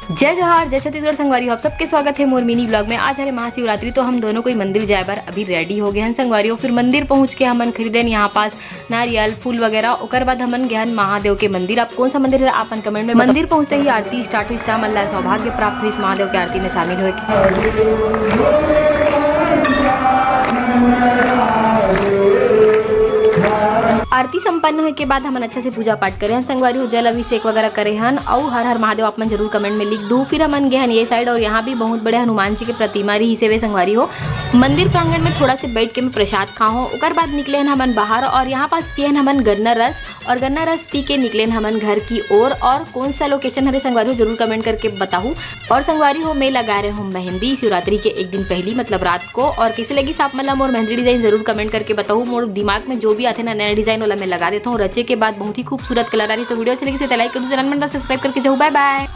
जय जोहार, जय छत्तीसगढ़ संगवारी हो। आप सबके स्वागत है मोर मिनी ब्लॉग में। आज है महाशिवरात्रि, तो हम दोनों कोई मंदिर जाए बार अभी रेडी हो गए हैं संगवारी। फिर मंदिर पहुंच के हमन खरीदन यहाँ पास नारियल फूल वगैरह। ओकर बाद हमन गए महादेव के मंदिर। अब कौन सा मंदिर है आपन कमेंट में। मंदिर पहुंचते ही आरती स्टार्ट हुई। चामल सौभाग्य प्राप्त हुई इस महादेव की आरती में शामिल हुए। आरती संपन्न होने के बाद हम अच्छे से पूजा पाठ करे हैं संगवारी हो। जल अभिषेक वगैरह करे हन और हर हर महादेव आप मन जरूर कमेंट में लिख दो। फिर हम गए हन ये साइड और यहाँ भी बहुत बड़े हनुमान जी के प्रतिमा रही से वे संगवारी हो। मंदिर प्रांगण में थोड़ा से बैठ के मैं प्रसाद खाओ। ओकर बाद निकले हमन बाहर और यहाँ पास पिए हमन गन्ना रस और गन्ना रस पी के निकले हमन घर की ओर। और कौन सा लोकेशन हरे संगवारी हो जरूर कमेंट करके बताऊँ। और संगवारी हो मैं लगा रहे हूँ मेहंदी शिवरात्रि के एक दिन पहली मतलब रात को। और किसी लगी साफ मतलब मोर मेहंदी डिजाइन जरूर कमेंट करके बताऊँ। मोर दिमाग में जो भी आते ना नया डिजाइन वाला मैं लगा देता हूँ। रचे के बाद बहुत ही खूबसूरत कलर आ रही। तो वीडियो अच्छी लगी तो लाइक कर दो, चैनल में सब्सक्राइब करके जाओ। Bye bye.